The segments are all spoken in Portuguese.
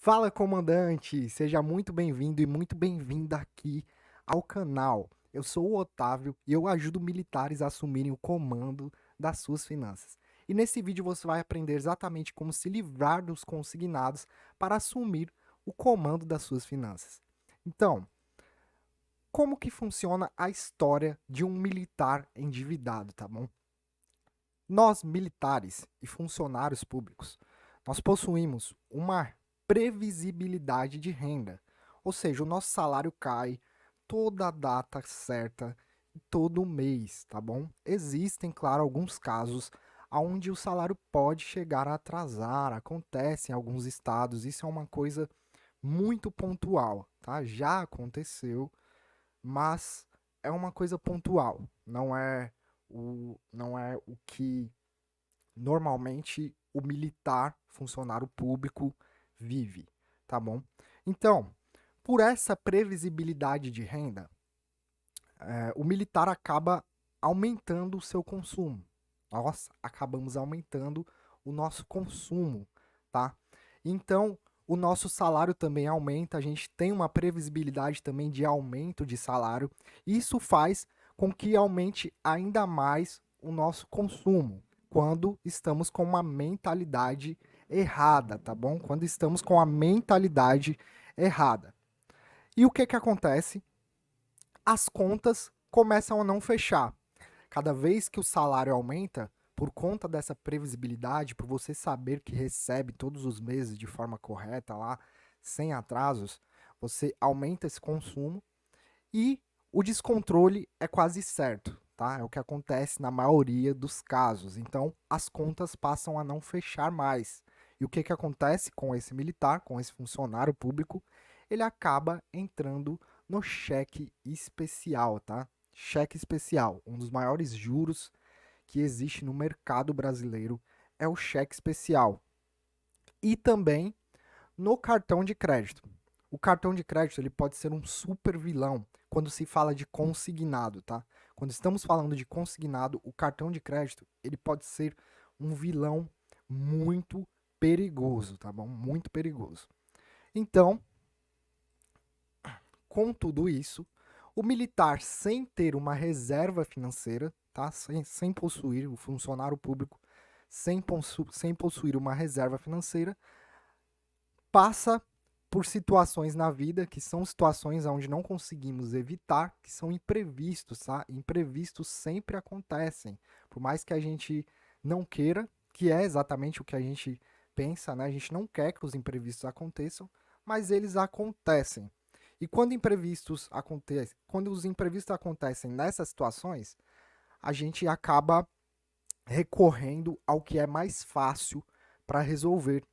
Fala, comandante! Seja muito bem-vindo e muito bem-vinda aqui ao canal. Eu sou o Otávio e eu ajudo militares a assumirem o comando das suas finanças. E nesse vídeo você vai aprender exatamente como se livrar dos consignados para assumir o comando das suas finanças. Então, como que funciona a história de um militar endividado, tá bom? Nós, militares e funcionários públicos, nós possuímos uma previsibilidade de renda, ou seja, o nosso salário cai toda a data certa, todo mês, tá bom? Existem, claro, alguns casos onde o salário pode chegar a atrasar, acontece em alguns estados, isso é uma coisa muito pontual, tá? Já aconteceu, mas é uma coisa pontual, não é o que normalmente o militar, funcionário público, vive, tá bom? Então, por essa previsibilidade de renda, o militar acaba aumentando o seu consumo. Nós acabamos aumentando o nosso consumo, tá? Então, o nosso salário também aumenta, a gente tem uma previsibilidade também de aumento de salário. Isso faz com que aumente ainda mais o nosso consumo quando estamos com uma mentalidade errada, tá bom? Quando estamos com a mentalidade errada. E o que que acontece? As contas começam a não fechar. Cada vez que o salário aumenta, por conta dessa previsibilidade, por você saber que recebe todos os meses de forma correta lá, sem atrasos, você aumenta esse consumo e o descontrole é quase certo, tá? É o que acontece na maioria dos casos. Então, as contas passam a não fechar mais. E o que que acontece com esse militar, com esse funcionário público? Ele acaba entrando no cheque especial, tá? Cheque especial, um dos maiores juros que existe no mercado brasileiro é o cheque especial. E também no cartão de crédito. O cartão de crédito ele pode ser um super vilão quando se fala de consignado, tá? Quando estamos falando de consignado, o cartão de crédito ele pode ser um vilão muito perigoso, tá bom? Muito perigoso. Então, com tudo isso, o militar sem ter uma reserva financeira, tá? Sem possuir, o funcionário público sem possuir uma reserva financeira, passa por situações na vida que são situações onde não conseguimos evitar, que são imprevistos, tá? Imprevistos sempre acontecem. Por mais que a gente não queira, que é exatamente o que a gente pensa, né? A gente não quer que os imprevistos aconteçam, mas eles acontecem. E quando os imprevistos acontecem nessas situações, a gente acaba recorrendo ao que é mais fácil para resolver.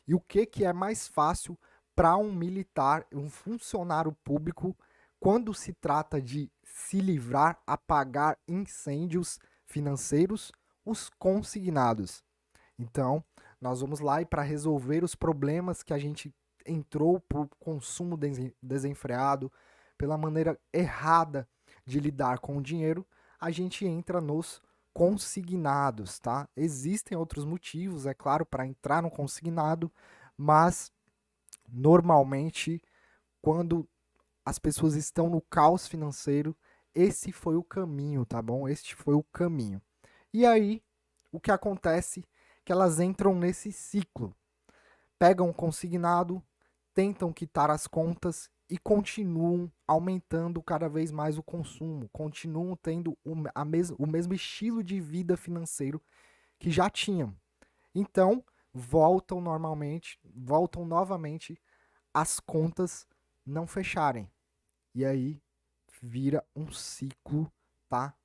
E o que, que é mais fácil para um militar, um funcionário público, quando se trata de se livrar, apagar incêndios financeiros? Os consignados. Então, nós vamos lá e para resolver os problemas que a gente entrou por consumo desenfreado, pela maneira errada de lidar com o dinheiro, a gente entra nos consignados, tá? Existem outros motivos, é claro, para entrar no consignado, mas normalmente quando as pessoas estão no caos financeiro, esse foi o caminho, tá bom? Este foi o caminho. E aí, o que acontece é que elas entram nesse ciclo. Pegam o consignado, tentam quitar as contas e continuam aumentando cada vez mais o consumo, continuam tendo o mesmo estilo de vida financeiro que já tinham. Então, voltam novamente as contas não fecharem. E aí vira um ciclo, tá?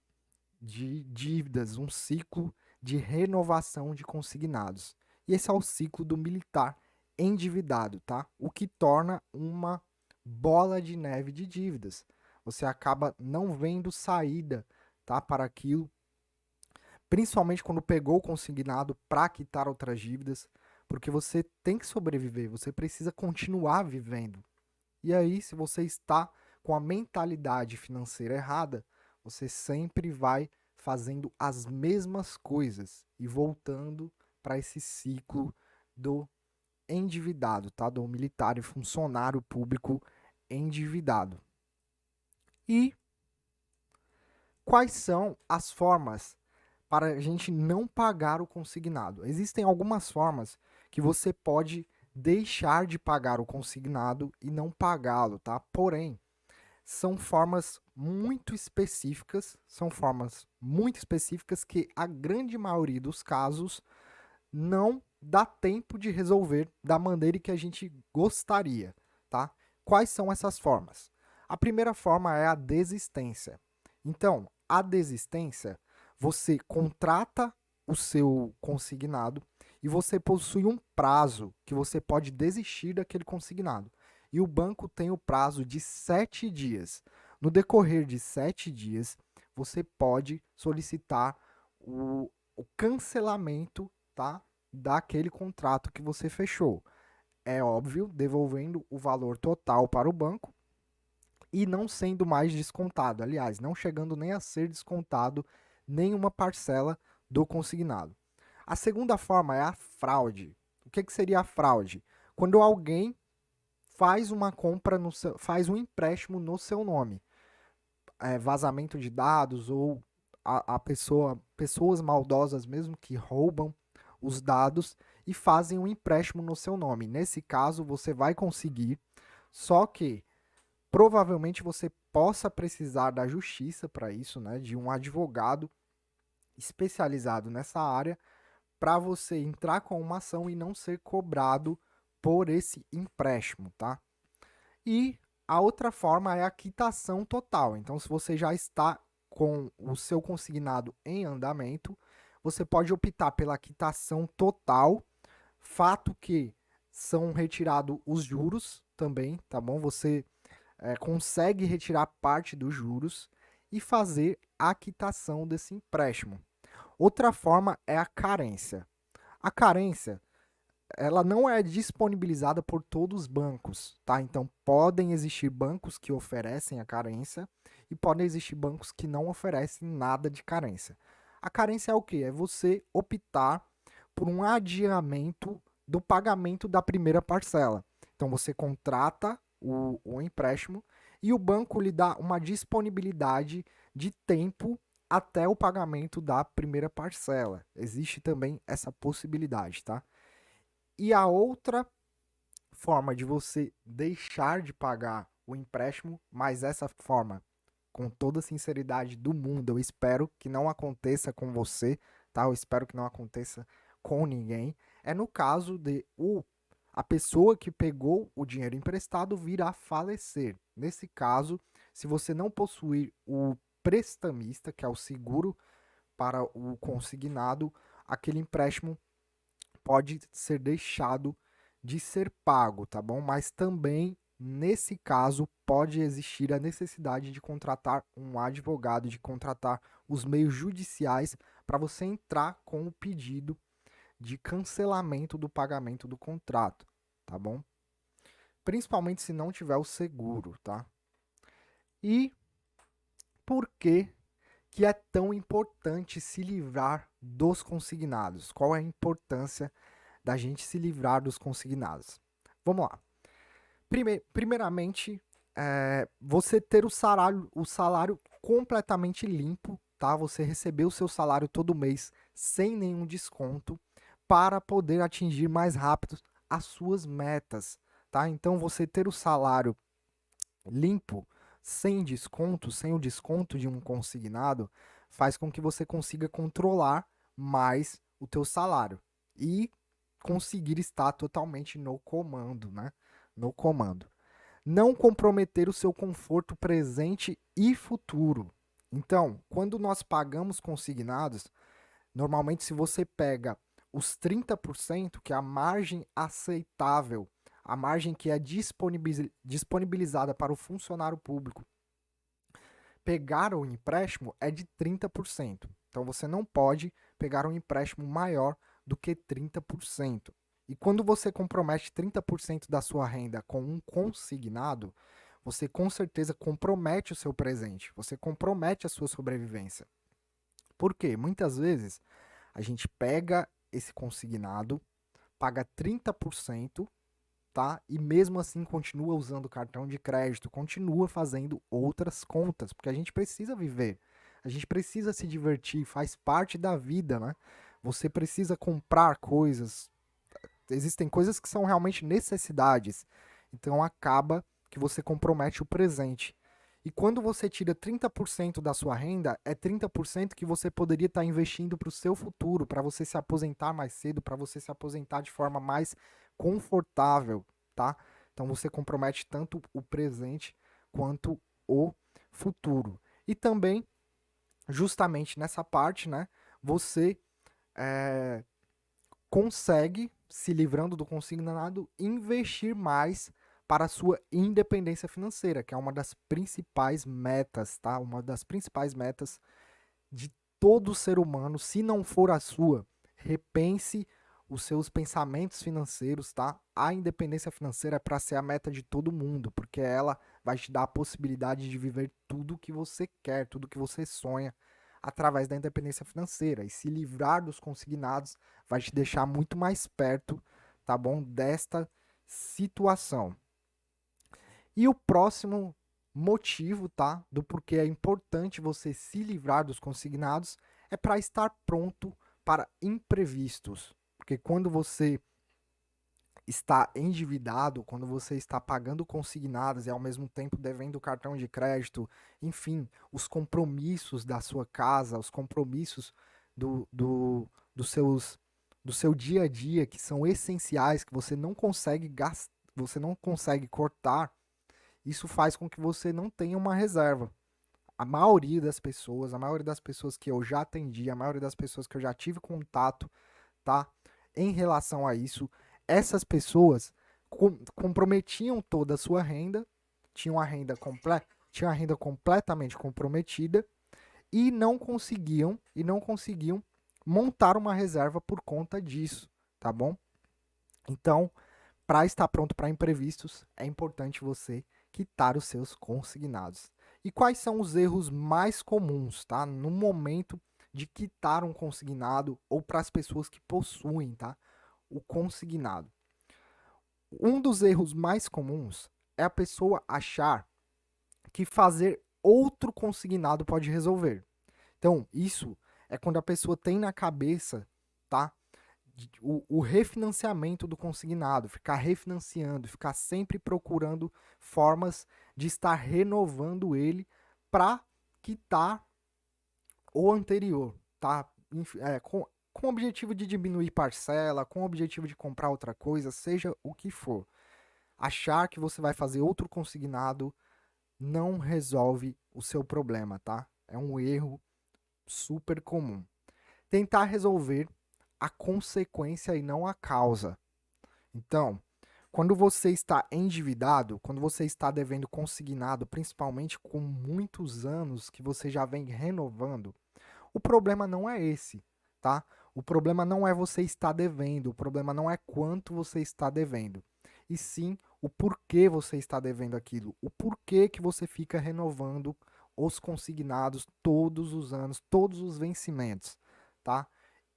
De dívidas, um ciclo de renovação de consignados. E esse é o ciclo do militar endividado, tá? O que torna uma bola de neve de dívidas. Você acaba não vendo saída, tá, para aquilo, principalmente quando pegou o consignado para quitar outras dívidas, porque você tem que sobreviver, você precisa continuar vivendo. E aí, se você está com a mentalidade financeira errada, você sempre vai fazendo as mesmas coisas e voltando para esse ciclo do endividado, tá? Do militar e funcionário público endividado. E quais são as formas para a gente não pagar o consignado? Existem algumas formas que você pode deixar de pagar o consignado e não pagá-lo, tá? Porém, são formas muito específicas que a grande maioria dos casos não dá tempo de resolver da maneira que a gente gostaria, tá? Quais são essas formas? A primeira forma é a desistência. Então, a desistência, você contrata o seu consignado e você possui um prazo que você pode desistir daquele consignado. E o banco tem o prazo de 7 dias. No decorrer de 7 dias, você pode solicitar o cancelamento, tá, daquele contrato que você fechou. É óbvio, devolvendo o valor total para o banco e não sendo mais descontado. Aliás, não chegando nem a ser descontado nenhuma parcela do consignado. A segunda forma é a fraude. O que seria a fraude? Quando alguém faz uma compra, faz um empréstimo no seu nome. Vazamento de dados ou pessoas maldosas mesmo que roubam os dados e fazem um empréstimo no seu nome. Nesse caso, você vai conseguir, só que provavelmente você possa precisar da justiça para isso, né, de um advogado especializado nessa área para você entrar com uma ação e não ser cobrado por esse empréstimo, tá? E a outra forma é a quitação total. Então, se você já está com o seu consignado em andamento, você pode optar pela quitação total, fato que são retirados os juros também, tá bom? Você consegue retirar parte dos juros e fazer a quitação desse empréstimo. Outra forma é a carência. A carência, ela não é disponibilizada por todos os bancos, tá? Então podem existir bancos que oferecem a carência e podem existir bancos que não oferecem nada de carência. A carência é o quê? É você optar por um adiamento do pagamento da primeira parcela. Então você contrata o empréstimo e o banco lhe dá uma disponibilidade de tempo até o pagamento da primeira parcela. Existe também essa possibilidade, tá? E a outra forma de você deixar de pagar o empréstimo, mas essa forma, com toda a sinceridade do mundo, eu espero que não aconteça com você, tá? Eu espero que não aconteça com ninguém. É no caso de a pessoa que pegou o dinheiro emprestado vir a falecer. Nesse caso, se você não possuir o prestamista, que é o seguro para o consignado, aquele empréstimo pode ser deixado de ser pago, tá bom? Mas também, nesse caso, pode existir a necessidade de contratar um advogado, de contratar os meios judiciais para você entrar com o pedido de cancelamento do pagamento do contrato, tá bom? Principalmente se não tiver o seguro, tá? E por que é tão importante se livrar dos consignados? Qual é a importância da gente se livrar dos consignados? Vamos lá. Primeiramente, você ter o salário completamente limpo, tá? Você receber o seu salário todo mês sem nenhum desconto para poder atingir mais rápido as suas metas, tá? Então, você ter o salário limpo, sem desconto, sem o desconto de um consignado, faz com que você consiga controlar mais o teu salário e conseguir estar totalmente no comando, né? No comando. Não comprometer o seu conforto presente e futuro. Então, quando nós pagamos consignados, normalmente se você pega os 30%, que é a margem aceitável, a margem que é disponibilizada para o funcionário público, pegar o empréstimo é de 30%. Então você não pode pegar um empréstimo maior do que 30%. E quando você compromete 30% da sua renda com um consignado, você com certeza compromete o seu presente, você compromete a sua sobrevivência. Por quê? Muitas vezes a gente pega esse consignado, paga 30%, tá? E mesmo assim continua usando o cartão de crédito, continua fazendo outras contas, porque a gente precisa viver, a gente precisa se divertir, faz parte da vida, né? Você precisa comprar coisas, existem coisas que são realmente necessidades, então acaba que você compromete o presente. E quando você tira 30% da sua renda, é 30% que você poderia estar investindo para o seu futuro, para você se aposentar mais cedo, para você se aposentar de forma mais confortável, tá? Então você compromete tanto o presente quanto o futuro. E também, justamente nessa parte, né, você é, consegue, se livrando do consignado, investir mais para a sua independência financeira, que é uma das principais metas, tá? Uma das principais metas de todo ser humano. Se não for a sua, repense os seus pensamentos financeiros, tá? A independência financeira é para ser a meta de todo mundo, porque ela vai te dar a possibilidade de viver tudo que você quer, tudo que você sonha através da independência financeira. E se livrar dos consignados vai te deixar muito mais perto, tá bom? Desta situação. E o próximo motivo, tá? Do porquê é importante você se livrar dos consignados é para estar pronto para imprevistos. Porque quando você está endividado, quando você está pagando consignados e ao mesmo tempo devendo o cartão de crédito, enfim, os compromissos da sua casa, os compromissos do, do, dos seus, do seu dia a dia, que são essenciais, que você não consegue gastar, você não consegue cortar, isso faz com que você não tenha uma reserva. A maioria das pessoas que eu já atendi, a maioria das pessoas que eu já tive contato, tá? Em relação a isso, essas pessoas comprometiam toda a sua renda, tinham a renda completamente comprometida e não conseguiam montar uma reserva por conta disso, tá bom? Então, para estar pronto para imprevistos, é importante você quitar os seus consignados. E quais são os erros mais comuns, tá? No momento de quitar um consignado ou para as pessoas que possuem, tá? O consignado. Um dos erros mais comuns é a pessoa achar que fazer outro consignado pode resolver. Então, isso é quando a pessoa tem na cabeça, tá? O refinanciamento do consignado, ficar refinanciando, ficar sempre procurando formas de estar renovando ele para quitar o anterior, tá? Com o objetivo de diminuir parcela, com o objetivo de comprar outra coisa, seja o que for. Achar que você vai fazer outro consignado não resolve o seu problema, tá? É um erro super comum. Tentar resolver a consequência e não a causa. Então, quando você está endividado, quando você está devendo consignado, principalmente com muitos anos que você já vem renovando, o problema não é esse, tá? O problema não é você estar devendo, o problema não é quanto você está devendo, e sim o porquê você está devendo aquilo, o porquê que você fica renovando os consignados todos os anos, todos os vencimentos, tá?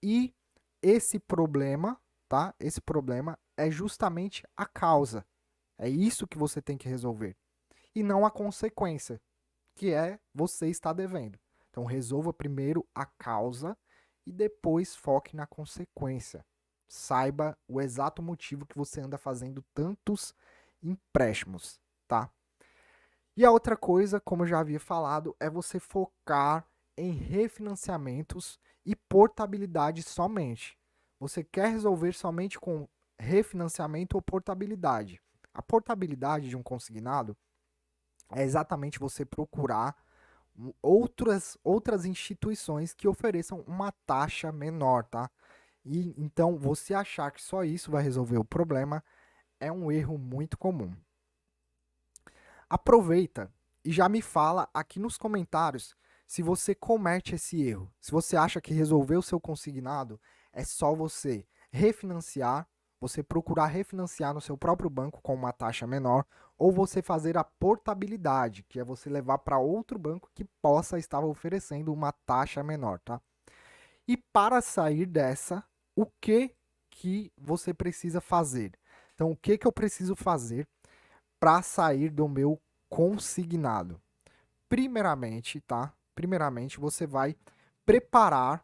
E esse problema, tá? Esse problema é justamente a causa. É isso que você tem que resolver. E não a consequência, que é você estar devendo. Então resolva primeiro a causa e depois foque na consequência. Saiba o exato motivo que você anda fazendo tantos empréstimos, tá? E a outra coisa, como eu já havia falado, é você focar em refinanciamentos e portabilidade somente. Você quer resolver somente com refinanciamento ou portabilidade. A portabilidade de um consignado é exatamente você procurar outras instituições que ofereçam uma taxa menor, tá? E então você achar que só isso vai resolver o problema é um erro muito comum. Aproveita e já me fala aqui nos comentários se você comete esse erro. Se você acha que resolver o seu consignado é só você refinanciar, você procurar refinanciar no seu próprio banco com uma taxa menor, ou você fazer a portabilidade, que é você levar para outro banco que possa estar oferecendo uma taxa menor, tá? E para sair dessa, o que que você precisa fazer? Então, o que eu preciso fazer para sair do meu consignado? Primeiramente, tá? Primeiramente, você vai preparar,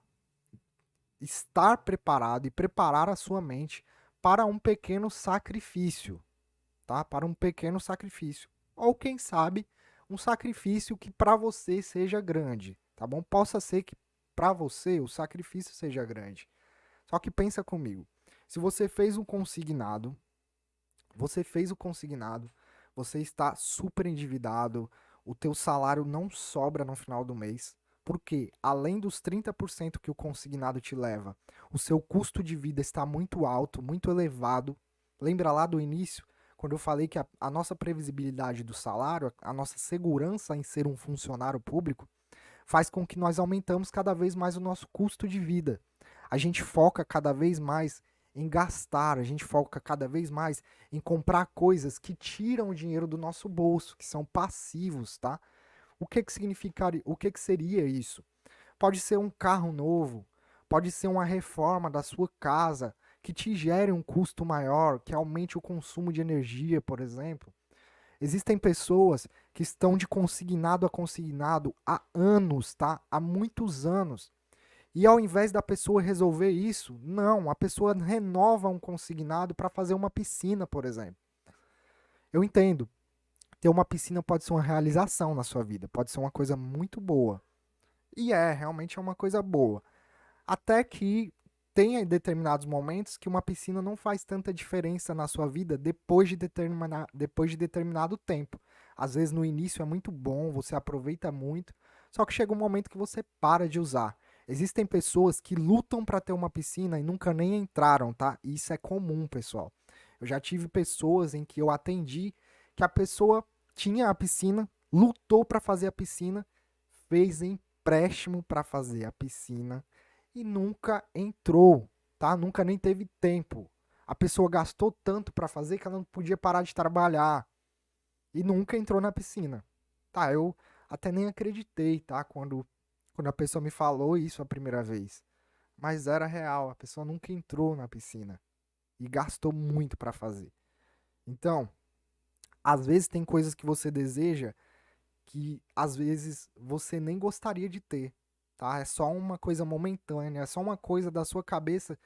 estar preparado e preparar a sua mente para um pequeno sacrifício, tá? Para um pequeno sacrifício. Ou quem sabe, um sacrifício que para você seja grande, tá bom? Possa ser que para você o sacrifício seja grande. Só que pensa comigo. Se você fez um consignado, você está super endividado, o teu salário não sobra no final do mês, porque além dos 30% que o consignado te leva, o seu custo de vida está muito alto, muito elevado. Lembra lá do início, quando eu falei que a nossa previsibilidade do salário, a nossa segurança em ser um funcionário público, faz com que nós aumentamos cada vez mais o nosso custo de vida. A gente foca cada vez mais em gastar, a gente foca cada vez mais em comprar coisas que tiram o dinheiro do nosso bolso, que são passivos, tá? O que que seria isso? Pode ser um carro novo, pode ser uma reforma da sua casa que te gere um custo maior, que aumente o consumo de energia, por exemplo. Existem pessoas que estão de consignado a consignado há anos, tá? Há muitos anos. E ao invés da pessoa resolver isso, não, a pessoa renova um consignado para fazer uma piscina, por exemplo. Eu entendo. Ter uma piscina pode ser uma realização na sua vida, pode ser uma coisa muito boa. E realmente é uma coisa boa. Até que tem determinados momentos que uma piscina não faz tanta diferença na sua vida depois de determinado tempo. Às vezes no início é muito bom, você aproveita muito, só que chega um momento que você para de usar. Existem pessoas que lutam para ter uma piscina e nunca nem entraram, tá? E isso é comum, pessoal. Eu já tive pessoas em que eu atendi que a pessoa tinha a piscina, lutou para fazer a piscina, fez empréstimo para fazer a piscina e nunca entrou, tá? Nunca nem teve tempo. A pessoa gastou tanto para fazer que ela não podia parar de trabalhar e nunca entrou na piscina. Tá, eu até nem acreditei, tá? Quando a pessoa me falou isso a primeira vez. Mas era real, a pessoa nunca entrou na piscina e gastou muito para fazer. Então, às vezes tem coisas que você deseja que às vezes você nem gostaria de ter, tá? É só uma coisa momentânea, é só uma coisa da sua cabeça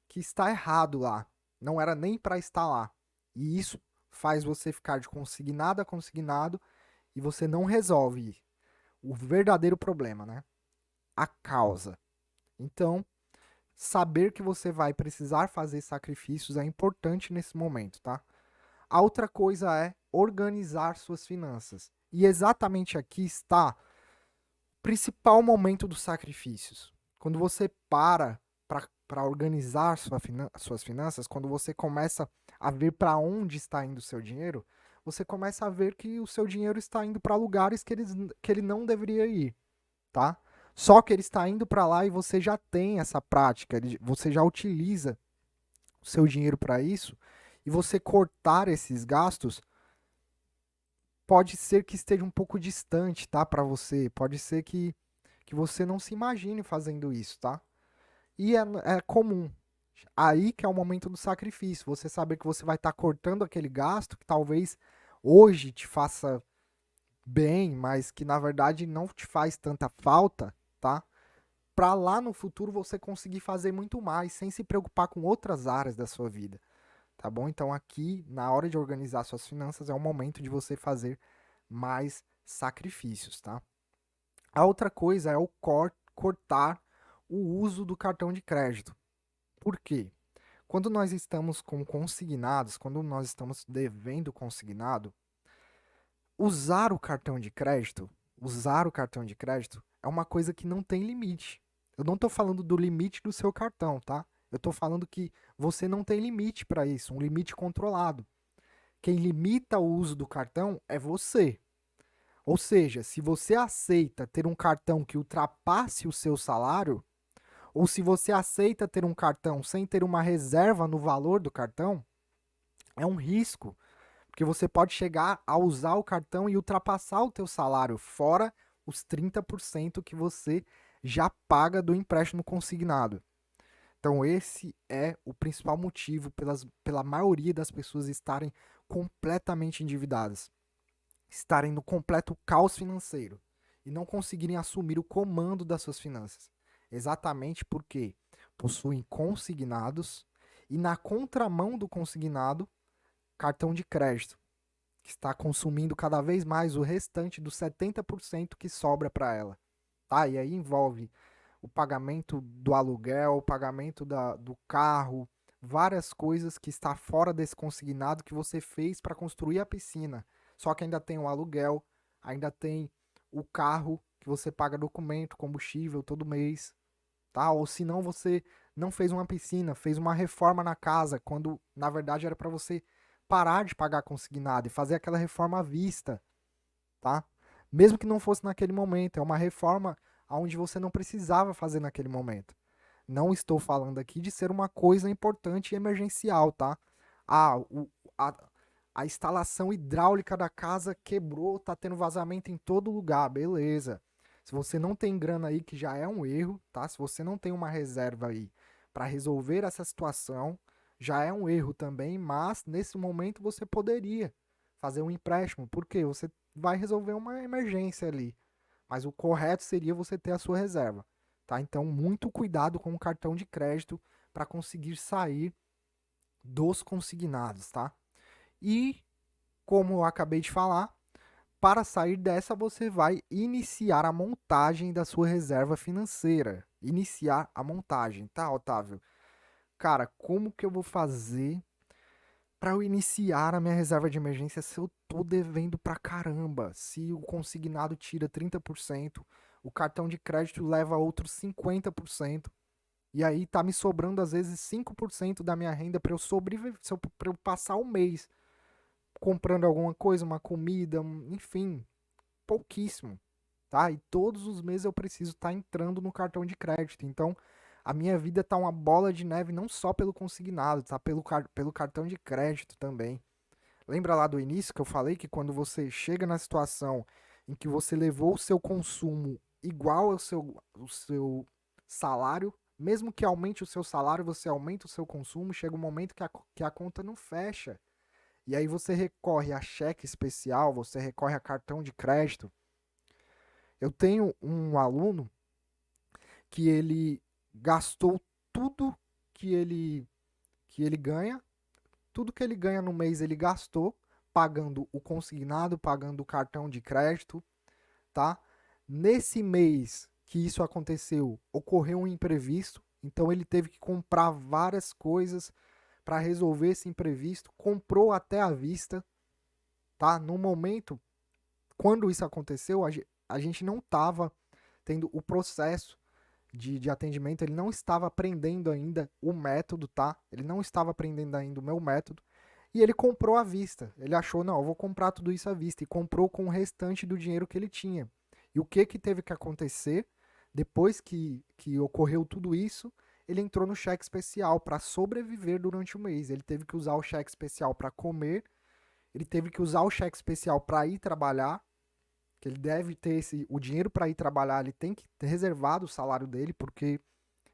que está errado lá. Não era nem para estar lá. E isso faz você ficar de consignado a consignado e você não resolve o verdadeiro problema, né? A causa. Então, saber que você vai precisar fazer sacrifícios é importante nesse momento, tá? A outra coisa é organizar suas finanças. E exatamente aqui está o principal momento dos sacrifícios. Quando você para organizar suas finanças, quando você começa a ver para onde está indo o seu dinheiro, você começa a ver que o seu dinheiro está indo para lugares que ele não deveria ir, tá? Só que ele está indo para lá e você já tem essa prática, você já utiliza o seu dinheiro para isso, e você cortar esses gastos pode ser que esteja um pouco distante, tá, para você. Pode ser que você não se imagine fazendo isso, tá? E é comum. Aí que é o momento do sacrifício. Você saber que você vai estar cortando aquele gasto que talvez hoje te faça bem, mas que na verdade não te faz tanta falta, tá? Para lá no futuro você conseguir fazer muito mais sem se preocupar com outras áreas da sua vida, tá bom? Então aqui, na hora de organizar suas finanças, é o momento de você fazer mais sacrifícios, tá? A outra coisa é o cortar o uso do cartão de crédito. Por quê? Quando nós estamos com consignados, quando nós estamos devendo consignado, usar o cartão de crédito é uma coisa que não tem limite. Eu não estou falando do limite do seu cartão, tá? Eu estou falando que você não tem limite para isso, um limite controlado. Quem limita o uso do cartão é você. Ou seja, se você aceita ter um cartão que ultrapasse o seu salário, ou se você aceita ter um cartão sem ter uma reserva no valor do cartão, é um risco, porque você pode chegar a usar o cartão e ultrapassar o teu salário, fora os 30% que você já paga do empréstimo consignado. Então, esse é o principal motivo pela maioria das pessoas estarem completamente endividadas, estarem no completo caos financeiro e não conseguirem assumir o comando das suas finanças. Exatamente porque possuem consignados e, na contramão do consignado, cartão de crédito, que está consumindo cada vez mais o restante dos 70% que sobra para ela. Tá? E aí envolve o pagamento do aluguel, o pagamento do carro, várias coisas que está fora desse consignado que você fez para construir a piscina. Só que ainda tem o aluguel, ainda tem o carro que você paga documento, combustível todo mês, tá? Ou se não você não fez uma piscina, fez uma reforma na casa, quando na verdade era para você parar de pagar consignado e fazer aquela reforma à vista, tá? Mesmo que não fosse naquele momento, é uma reforma onde você não precisava fazer naquele momento. Não estou falando aqui de ser uma coisa importante e emergencial, tá? Ah, a, a instalação hidráulica da casa quebrou, tá tendo vazamento em todo lugar, beleza. Se você não tem grana aí, que já é um erro, tá? Se você não tem uma reserva aí para resolver essa situação, já é um erro também, mas nesse momento você poderia fazer um empréstimo, porque você vai resolver uma emergência ali. Mas o correto seria você ter a sua reserva, tá? Então, muito cuidado com o cartão de crédito para conseguir sair dos consignados, tá? E, como eu acabei de falar, para sair dessa você vai iniciar a montagem da sua reserva financeira. Iniciar a montagem, tá, Otávio? Cara, como que eu vou fazer para eu iniciar a minha reserva de emergência se eu tô devendo pra caramba? Se o consignado tira 30%, o cartão de crédito leva outros 50%, e aí tá me sobrando às vezes 5% da minha renda para eu sobreviver, para eu passar o mês comprando alguma coisa, uma comida, enfim, pouquíssimo, tá? E todos os meses eu preciso estar entrando no cartão de crédito. Então, a minha vida tá uma bola de neve não só pelo consignado, tá? Pelo cartão de crédito também. Lembra lá do início que eu falei que quando você chega na situação em que você levou o seu consumo igual o seu salário, mesmo que aumente o seu salário, você aumenta o seu consumo, chega um momento que a conta não fecha. E aí você recorre a cheque especial, você recorre a cartão de crédito. Eu tenho um aluno que ele gastou tudo que ele que ele ganha, tudo que ele ganha no mês ele gastou pagando o consignado, pagando o cartão de crédito, tá? Nesse mês que isso aconteceu, ocorreu um imprevisto, então ele teve que comprar várias coisas para resolver esse imprevisto, comprou até à vista, tá? No momento, quando isso aconteceu, a gente não estava tendo o processo de atendimento, ele não estava aprendendo ainda o método, tá? Ele não estava aprendendo ainda o meu método. E ele comprou à vista. Ele achou, não, eu vou comprar tudo isso à vista. E comprou com o restante do dinheiro que ele tinha. E o que teve que acontecer? Depois que ocorreu tudo isso, ele entrou no cheque especial para sobreviver durante o mês. Ele teve que usar o cheque especial para comer, ele teve que usar o cheque especial para ir trabalhar, que ele deve ter o dinheiro para ir trabalhar, ele tem que ter reservado o salário dele, porque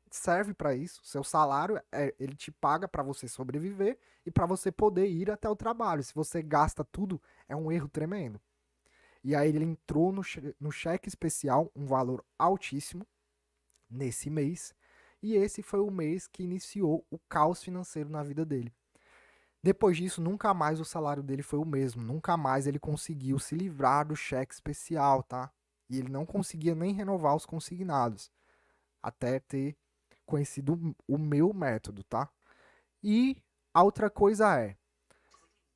serve para isso. Seu salário ele te paga para você sobreviver e para você poder ir até o trabalho. Se você gasta tudo, é um erro tremendo. E aí ele entrou no cheque especial, um valor altíssimo nesse mês, e esse foi o mês que iniciou o caos financeiro na vida dele. Depois disso, nunca mais o salário dele foi o mesmo, nunca mais ele conseguiu se livrar do cheque especial, tá? E ele não conseguia nem renovar os consignados, até ter conhecido o meu método, tá? E a outra coisa é,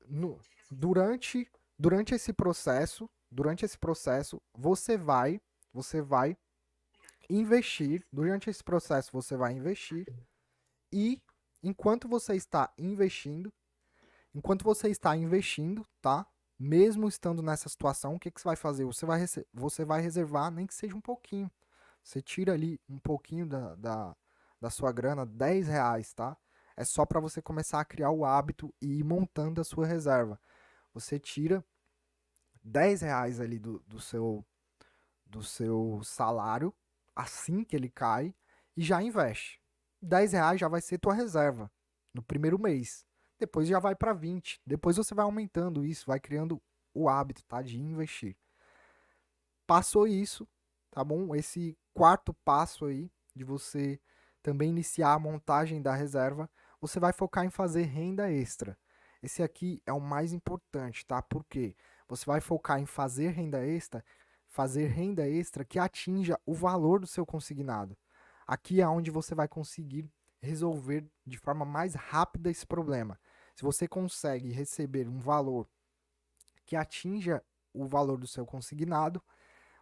no, durante durante esse processo, você vai investir, durante esse processo você vai investir e enquanto você está investindo, tá? Mesmo estando nessa situação, o que você vai fazer? Você vai reservar, nem que seja um pouquinho. Você tira ali um pouquinho da sua grana, R$ 10, tá? É só para você começar a criar o hábito e ir montando a sua reserva. Você tira R$ 10 ali do seu salário, assim que ele cai, e já investe. R$ 10 já vai ser tua reserva no primeiro mês. Depois já vai para 20. Depois você vai aumentando isso, vai criando o hábito, tá, de investir. Passou isso, tá bom? Esse quarto passo aí de você também iniciar a montagem da reserva, você vai focar em fazer renda extra. Esse aqui é o mais importante, tá? Por quê? Você vai focar em fazer renda extra que atinja o valor do seu consignado. Aqui é onde você vai conseguir resolver de forma mais rápida esse problema. Se você consegue receber um valor que atinja o valor do seu consignado,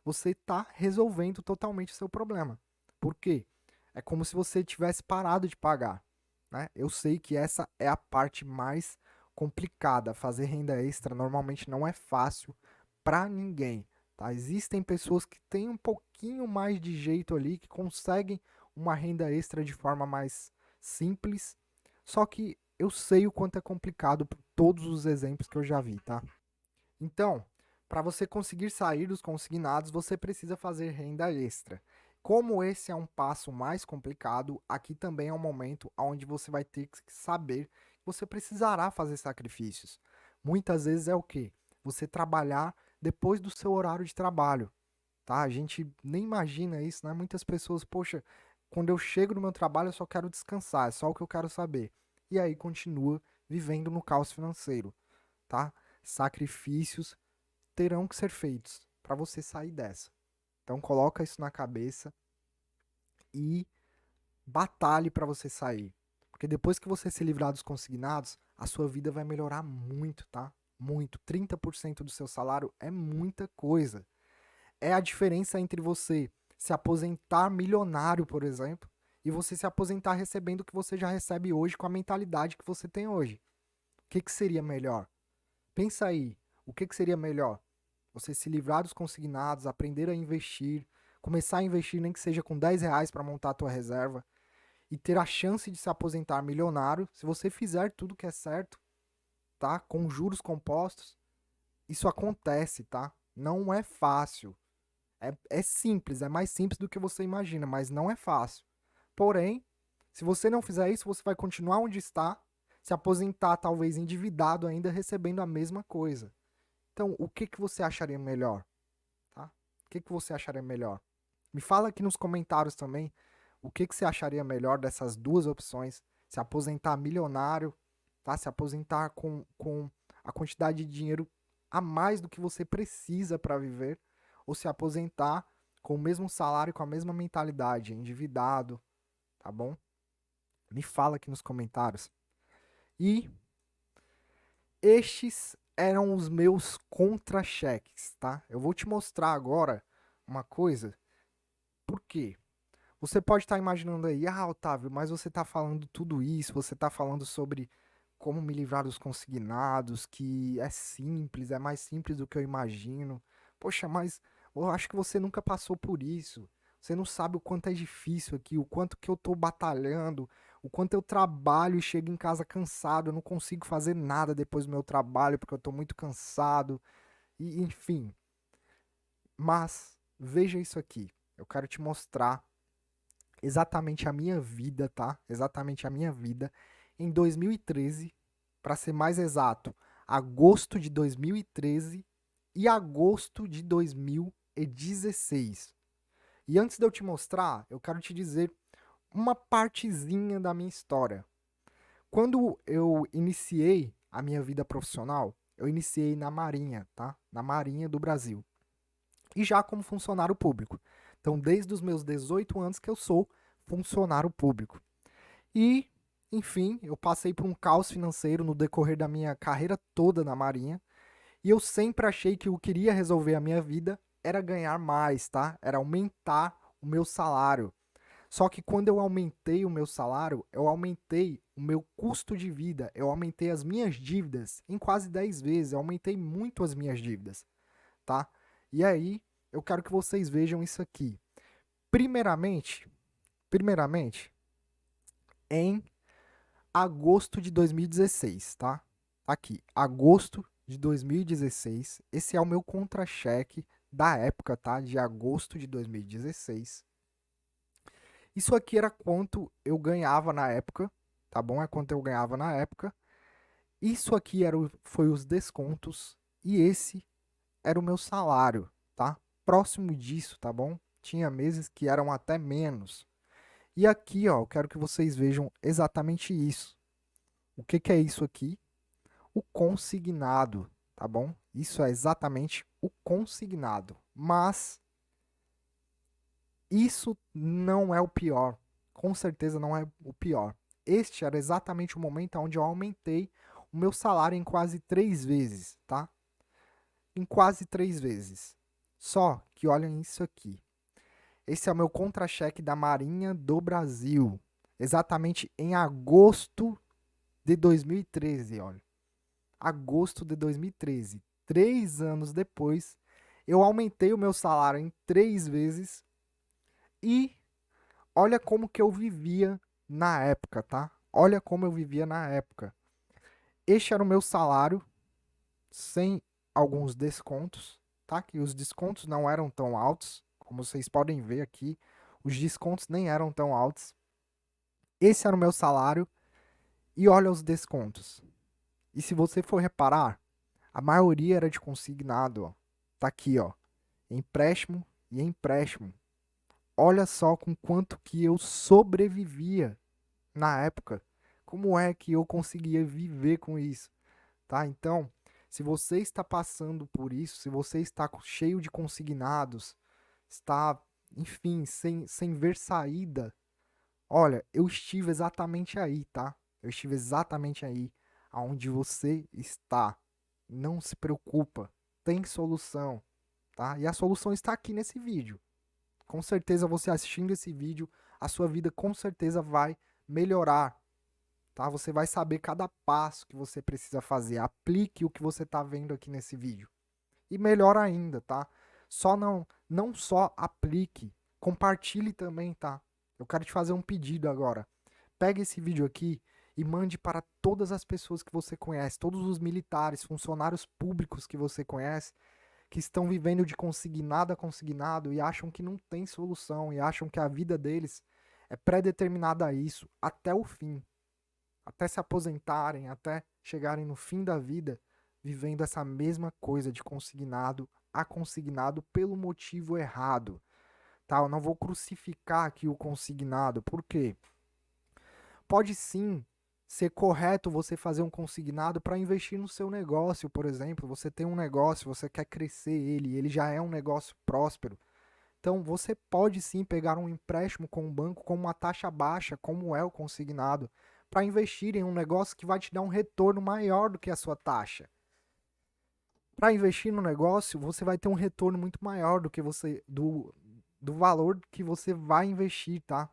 você está resolvendo totalmente o seu problema. Por quê? É como se você tivesse parado de pagar. Né? Eu sei que essa é a parte mais complicada. Fazer renda extra normalmente não é fácil para ninguém. Tá? Existem pessoas que têm um pouquinho mais de jeito ali, que conseguem uma renda extra de forma mais simples. Só que eu sei o quanto é complicado por todos os exemplos que eu já vi, tá? Então, para você conseguir sair dos consignados, você precisa fazer renda extra. Como esse é um passo mais complicado, aqui também é um momento onde você vai ter que saber que você precisará fazer sacrifícios. Muitas vezes é o quê? Você trabalhar depois do seu horário de trabalho, tá? A gente nem imagina isso, né? Muitas pessoas, poxa, quando eu chego no meu trabalho eu só quero descansar, é só o que eu quero saber. E aí continua vivendo no caos financeiro, tá? Sacrifícios terão que ser feitos para você sair dessa. Então coloca isso na cabeça e batalhe para você sair. Porque depois que você se livrar dos consignados, a sua vida vai melhorar muito, tá? Muito. 30% do seu salário é muita coisa. É a diferença entre você se aposentar milionário, por exemplo, e você se aposentar recebendo o que você já recebe hoje com a mentalidade que você tem hoje. O que seria melhor? Pensa aí, o que seria melhor? Você se livrar dos consignados, aprender a investir, começar a investir nem que seja com R$ 10 para montar a tua reserva e ter a chance de se aposentar milionário, se você fizer tudo que é certo, tá? Com juros compostos, isso acontece, tá? Não é fácil. É simples, é mais simples do que você imagina, mas não é fácil. Porém, se você não fizer isso, você vai continuar onde está, se aposentar talvez endividado ainda, recebendo a mesma coisa. Então, o que você acharia melhor? Tá? O que você acharia melhor? Me fala aqui nos comentários também o que você acharia melhor dessas duas opções. Se aposentar milionário, tá? Se aposentar com a quantidade de dinheiro a mais do que você precisa para viver, ou se aposentar com o mesmo salário, com a mesma mentalidade, endividado, tá bom? Me fala aqui nos comentários. E estes eram os meus contra-cheques, tá? Eu vou te mostrar agora uma coisa. Por quê? Você pode estar imaginando aí, Otávio, mas você está falando tudo isso, você está falando sobre como me livrar dos consignados, que é simples, é mais simples do que eu imagino. Poxa, mas eu acho que você nunca passou por isso. Você não sabe o quanto é difícil aqui, o quanto que eu estou batalhando, o quanto eu trabalho e chego em casa cansado, eu não consigo fazer nada depois do meu trabalho porque eu estou muito cansado, e enfim. Mas veja isso aqui. Eu quero te mostrar exatamente a minha vida, tá? Exatamente a minha vida em 2013, para ser mais exato, agosto de 2013 e agosto de 2016. E antes de eu te mostrar, eu quero te dizer uma partezinha da minha história. Quando eu iniciei a minha vida profissional, eu iniciei na Marinha, tá? Na Marinha do Brasil. E já como funcionário público. Então, desde os meus 18 anos que eu sou funcionário público. E, enfim, eu passei por um caos financeiro no decorrer da minha carreira toda na Marinha. E eu sempre achei que o que iria resolver a minha vida era ganhar mais, tá? Era aumentar o meu salário. Só que quando eu aumentei o meu salário, eu aumentei o meu custo de vida, eu aumentei as minhas dívidas em quase 10 vezes, eu aumentei muito as minhas dívidas, tá? E aí, eu quero que vocês vejam isso aqui. Primeiramente, em agosto de 2016, tá? Aqui, agosto de 2016. Esse é o meu contra-cheque da época, tá? De agosto de 2016. Isso aqui era quanto eu ganhava na época, tá bom? É quanto eu ganhava na época. Isso aqui foi os descontos e esse era o meu salário, tá? Próximo disso, tá bom? Tinha meses que eram até menos. E aqui, ó, eu quero que vocês vejam exatamente isso. O que que é isso aqui? O consignado, tá bom? Isso é exatamente o consignado. Mas isso não é o pior. Com certeza não é o pior. Este era exatamente o momento onde eu aumentei o meu salário em quase 3 vezes, tá? Em quase 3 vezes. Só que olhem isso aqui. Esse é o meu contra-cheque da Marinha do Brasil. Exatamente em agosto de 2013, olha. Agosto de 2013. 3 anos depois, eu aumentei o meu salário em 3 vezes e olha como que eu vivia na época, tá? Olha como eu vivia na época. Este era o meu salário sem alguns descontos, tá? Que os descontos não eram tão altos, como vocês podem ver aqui, os descontos nem eram tão altos. Esse era o meu salário e olha os descontos. E se você for reparar, a maioria era de consignado, ó. Tá aqui, ó. Empréstimo e empréstimo. Olha só com quanto que eu sobrevivia na época. Como é que eu conseguia viver com isso, tá? Então, se você está passando por isso, se você está cheio de consignados, está, enfim, sem ver saída, olha, eu estive exatamente aí, tá? Eu estive exatamente aí, aonde você está. Não se preocupa, tem solução, tá? E a solução está aqui nesse vídeo. Com certeza você assistindo esse vídeo, a sua vida com certeza vai melhorar, tá? Você vai saber cada passo que você precisa fazer. Aplique o que você está vendo aqui nesse vídeo. E melhor ainda, tá? Só não só aplique, compartilhe também, tá? Eu quero te fazer um pedido agora. Pegue esse vídeo aqui e mande para todas as pessoas que você conhece, todos os militares, funcionários públicos que você conhece, que estão vivendo de consignado a consignado e acham que não tem solução e acham que a vida deles é pré-determinada a isso até o fim, até se aposentarem, até chegarem no fim da vida, vivendo essa mesma coisa de consignado a consignado pelo motivo errado. Tá? Eu não vou crucificar aqui o consignado, por quê? Pode sim ser correto você fazer um consignado para investir no seu negócio, por exemplo. Você tem um negócio, você quer crescer ele já é um negócio próspero. Então você pode sim pegar um empréstimo com um banco com uma taxa baixa, como é o consignado, para investir em um negócio que vai te dar um retorno maior do que a sua taxa. Para investir no negócio, você vai ter um retorno muito maior do que do valor que você vai investir, tá?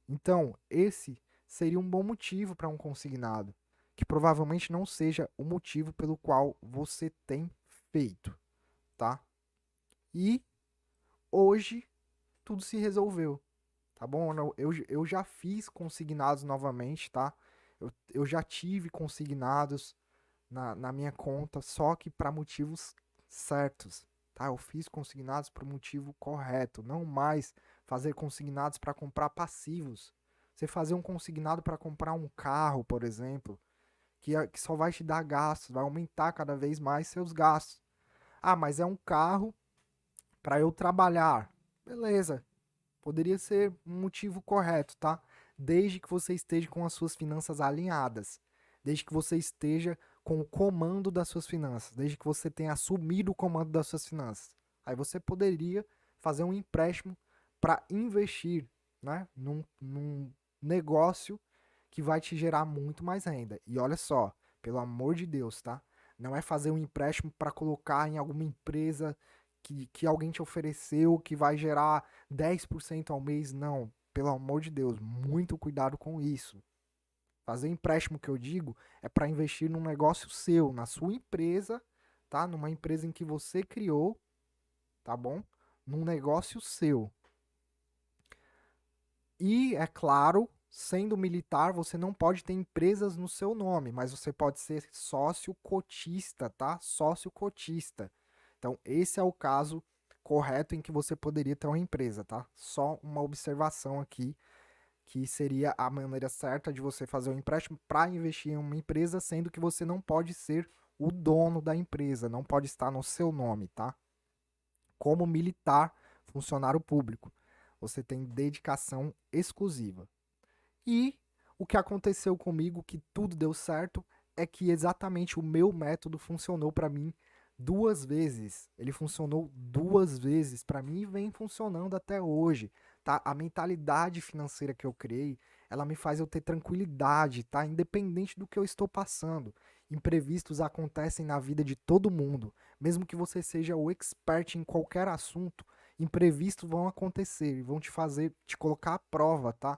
Então, esse seria um bom motivo para um consignado, que provavelmente não seja o motivo pelo qual você tem feito, tá? E hoje tudo se resolveu, tá bom? Eu já fiz consignados novamente, tá? Eu já tive consignados na minha conta, só que para motivos certos, tá? Eu fiz consignados para o motivo correto, não mais fazer consignados para comprar passivos. Você fazer um consignado para comprar um carro, por exemplo, que só vai te dar gastos, vai aumentar cada vez mais seus gastos. Ah, mas é um carro para eu trabalhar. Beleza, poderia ser um motivo correto, tá? Desde que você esteja com as suas finanças alinhadas, desde que você esteja com o comando das suas finanças, desde que você tenha assumido o comando das suas finanças. Aí você poderia fazer um empréstimo para investir, né, num negócio que vai te gerar muito mais renda. E olha só, pelo amor de Deus, tá? Não é fazer um empréstimo para colocar em alguma empresa que alguém te ofereceu que vai gerar 10% ao mês. Não, pelo amor de Deus, muito cuidado com isso. Fazer empréstimo que eu digo é para investir num negócio seu, na sua empresa, tá? Numa empresa em que você criou, tá bom? Num negócio seu. E, é claro, sendo militar, você não pode ter empresas no seu nome, mas você pode ser sócio cotista, tá? Sócio cotista. Então, esse é o caso correto em que você poderia ter uma empresa, tá? Só uma observação aqui, que seria a maneira certa de você fazer um empréstimo para investir em uma empresa, sendo que você não pode ser o dono da empresa, não pode estar no seu nome, tá? Como militar, funcionário público, você tem dedicação exclusiva. E o que aconteceu comigo, que tudo deu certo, é que exatamente o meu método funcionou para mim 2 vezes. Ele funcionou 2 vezes para mim e vem funcionando até hoje, tá? A mentalidade financeira que eu criei, ela me faz eu ter tranquilidade, tá? Independente do que eu estou passando. Imprevistos acontecem na vida de todo mundo. Mesmo que você seja o expert em qualquer assunto, imprevistos vão acontecer e vão te fazer te colocar à prova, tá?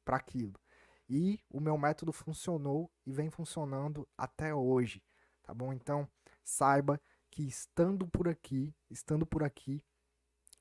Para aquilo. E o meu método funcionou e vem funcionando até hoje, tá bom? Então, saiba que estando por aqui,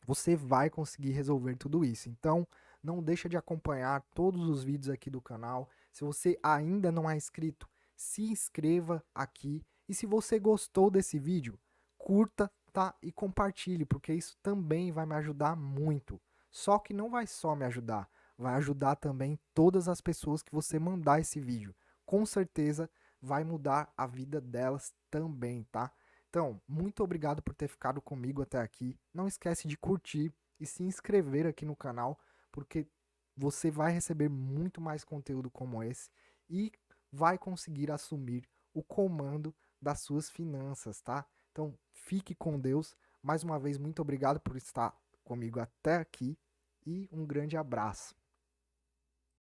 você vai conseguir resolver tudo isso. Então, não deixa de acompanhar todos os vídeos aqui do canal. Se você ainda não é inscrito, se inscreva aqui. E se você gostou desse vídeo, curta, tá? E compartilhe, porque isso também vai me ajudar muito. Só que não vai só me ajudar, vai ajudar também todas as pessoas que você mandar esse vídeo. Com certeza vai mudar a vida delas também, tá? Então, muito obrigado por ter ficado comigo até aqui. Não esquece de curtir e se inscrever aqui no canal, porque você vai receber muito mais conteúdo como esse e vai conseguir assumir o comando das suas finanças, tá? Então, fique com Deus. Mais uma vez, muito obrigado por estar comigo até aqui e um grande abraço.